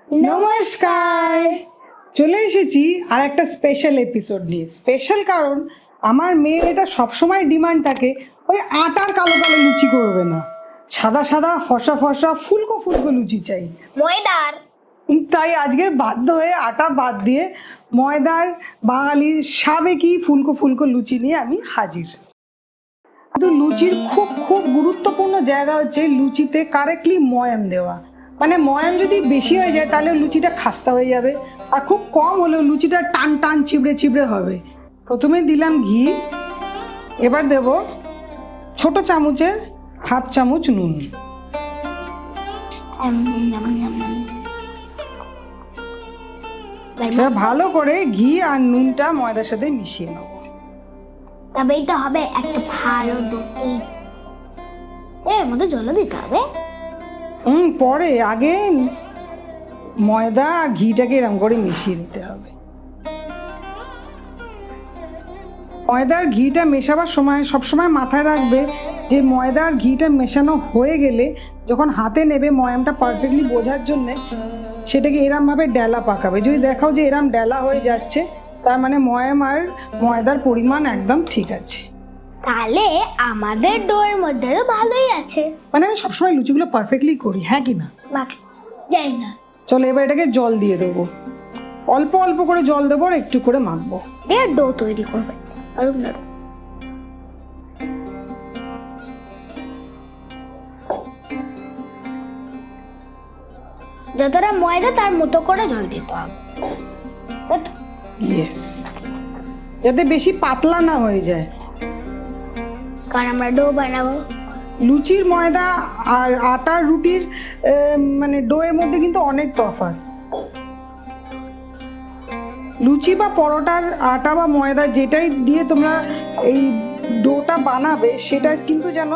নমস্কার, চলে এসেছি আর একটা স্পেশাল এপিসোড নিয়ে। স্পেশাল কারণ আমার মেয়ের এটা সবসময় ডিমান্ড থাকে, ওই আটার কালো কালো লুচি করবে না, সাদা সাদা ফসা ফসা ফুলকো ফুলকো লুচি চাই, ময়দার। তাই আজকে বাধ্য হয়ে আটা বাদ দিয়ে ময়দার বাঙালির সাবেকি ফুলকো ফুলকো লুচি নিয়ে আমি হাজির। কিন্তু লুচির খুব খুব গুরুত্বপূর্ণ জায়গা হচ্ছে লুচিতে কারেক্টলি ময়াম দেওয়া। মানে ময়াম যদি বেশি হয়ে যায় তাহলে লুচিটা খাস্তা হয়ে যাবে, আর খুব কম হলেও লুচিটা টান টান চিবড়ে চিবড়ে হবে। প্রথমে দিলাম ঘি, এবার দেব ছোট চামচের হাফ চামচ নুন। এবার ভালো করে ঘি আর নুনটা ময়দার সাথে মিশিয়ে নেব। তবেই তো হবে একটা ভালো দই। এর মধ্যে জল দিতে হবে। পরে আগে ময়দা আর ঘিটাকে এরকম করে মিশিয়ে নিতে হবে। ময়দা আর ঘিটা মেশাবার সময় সবসময় মাথায় রাখবে যে ময়দা আর ঘিটা মেশানো হয়ে গেলে যখন হাতে নেবে ময়ামটা পারফেক্টলি বোঝার জন্যে সেটাকে এরমভাবে ডেলা পাকাবে। যদি দেখাও যে এরম ডেলা হয়ে যাচ্ছে তার মানে ময়াম আর ময়দার পরিমাণ একদম ঠিক আছে। তাহলে আমাদের ডোয়ের মধ্যে তো ভালোই আছে। মানে আমি সবসময় লুচিগুলো পারফেক্টলি করি, হ্যাঁ কি না? যাই না, চলো এবার এটাকে জল দিয়ে দেবো, অল্প অল্প করে জল দেবো আর একটু করে মাখবো। দিয়ে ডো তৈরি করবে। নরম নরম। যতটা ময়দা তার মতো করে জল দিতে হবে। ইয়েস, যাতে বেশি পাতলা না হয়ে যায়, কারণ আমরা ডো বানাবো। লুচির ময়দা আর আটার রুটির মানে ডোয়ের মধ্যে কিন্তু অনেক তফাৎ। লুচি বা পরোটার আটা বা ময়দা যেটাই দিয়ে তোমরা এই ডোটা বানাবে সেটা কিন্তু যেন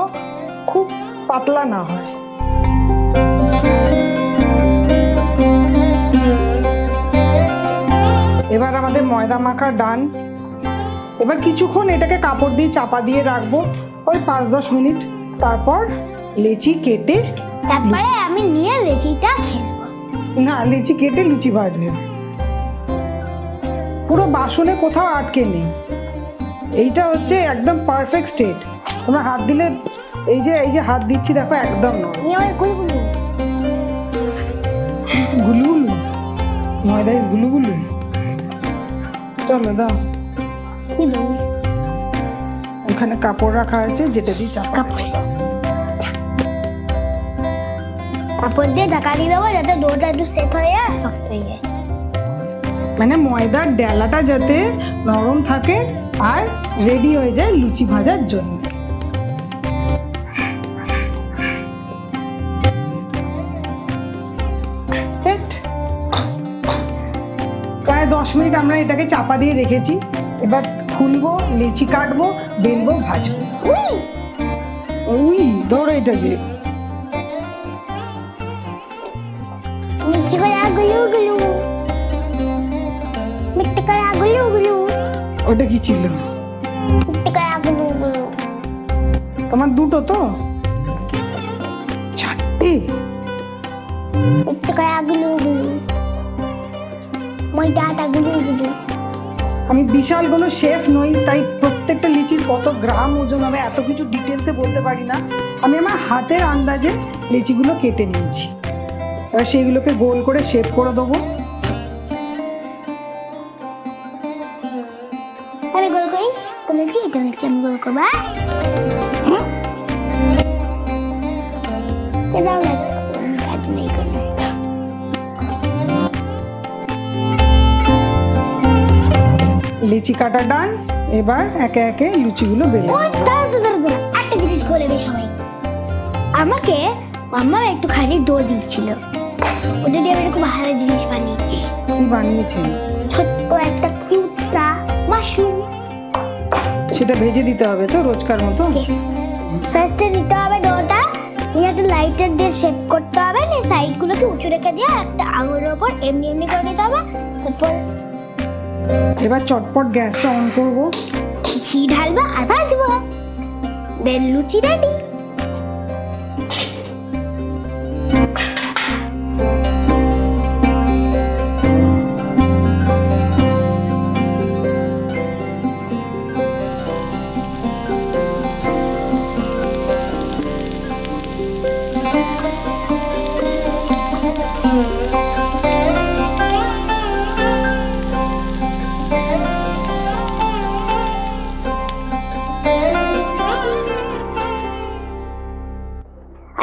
খুব পাতলা না হয়। এবার আমাদের ময়দা মাখা ডান। এবার কিছুক্ষণ এটাকে কাপড় দিয়ে চাপা দিয়ে রাখবো, ওই 5-10 মিনিট। তারপর লেচি কেটে, তারপরে আমি নিয়ে লেচিটা খেলবো। না লেচি কেটে লুচি ভাজবে, পুরো বাসনে কোথাও আটকে নেই। এইটা হচ্ছে একদম পারফেক্ট স্টেট। তোমরা হাত দিলে এই যে হাত দিচ্ছি দেখো একদম নরম। গুলগুলো গুলুগুলু, ময়দা ইস গুলুগুলু। চলো দাও, কি দেবো? ওখানে কাপড় রাখা আছে যেটা দিয়ে চাপা। কাপড় দিয়ে ঢাকা দিয়ে দেবো যাতে ডোটা একটু সেট হয়ে যায়, সফট হয়ে যায়। মানে ময়দার ডেলাটা যাতে নরম থাকে আর রেডি হয়ে যায় লুচি ভাজার জন্য। প্রায় 10 মিনিট আমরা এটাকে চাপা দিয়ে রেখেছি। এবার খুলবো, লেচি কাটবো, বেলবো, ভাজবো। উই ধরো এটাকে। মিষ্টি করে গুলু গুলু, মিষ্টি করে গুলু গুলু, ওটা কি ছিল? মিষ্টি করে গুলু গুলু। তোমার দুটো তো? চারটে? মিষ্টি করে গুলু গুলু, ময়দাটা গুলু গুলু। আমি বিশাল কোনো শেফ নই, তাই প্রত্যেকটা লিচির কত গ্রাম ওজন হবে এত কিছু ডিটেলসে বলতে পারি না। আমি আমার হাতের আন্দাজে লিচিগুলো কেটে নিয়েছি। এবার সেইগুলোকে গোল করে শেপ করে দেবো। আমি গোল করি, বলেছি এটা হচ্ছে আমি গোল করবো। এটাও না, আমি কাজ নেই করবো। লিচি কাটা ডান। এবার একে একে লুচিগুলো বেলে ওই দাঁড়া, একটা জিনিস বলে দিই সবাই। আমাকে মাম্মা একটুখানি ডো দিচ্ছিল, ওটা দিয়ে আমি খুব ভালো জিনিস বানিয়েছি। কি বানিয়েছেন? ছোট্ট একটা কিউট সা মাশরুম। সেটা ভেজে দিতে হবে তো রোজকার মতো? ফার্স্টে দিতে হবে ডোটা, নিয়ে একটা লাইটার দিয়ে শেপ করতে হবে, নিয়ে সাইডগুলোকে উঁচু রেখে দিয়ে একটা আঙুলের ওপর এমনি এমনি করে দিতে হবে। তারপর এবার চটপট গ্যাসটা অন করব, ঘি ঢালবো আর ভাজবো, দেন লুচি রেডি।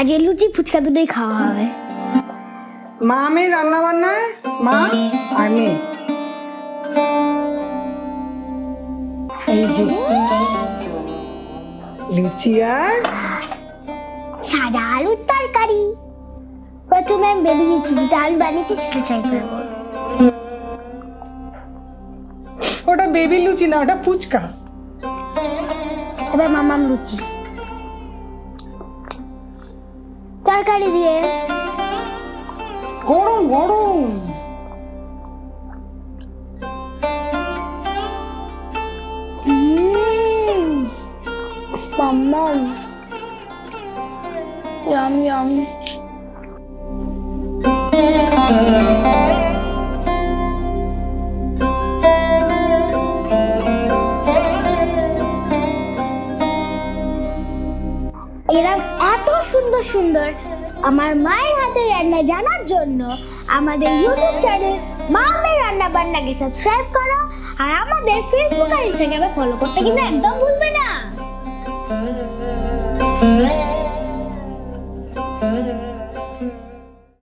আজকে লুচি ফুচকা দুটোই খাওয়া হবে। মা মেয়ে রান্না বান্নায় মা আর মেয়ে। এই যে লুচি আর সাদা আলুর তরকারি। প্রথমে আমি বেবি লুচি যেটা আমি বানিয়েছি সেটা ট্রাই করবো। ওটা বেবি লুচি না, ওটা ফুচকা। এবার মামাম লুচি তরকারি দিয়ে গরম গরম। মামাম ইয়াম ইয়াম। এরা এত সুন্দর সুন্দর আমার মায়ের হাতে রান্না জানার জন্য আমাদের ইউটিউব চ্যানেল মামের রান্না বান্নাকে সাবস্ক্রাইব করো, আর আমাদের ফেসবুক আর ইনস্টাগ্রামে ফলো করতে কিন্তু একদম ভুলবে না।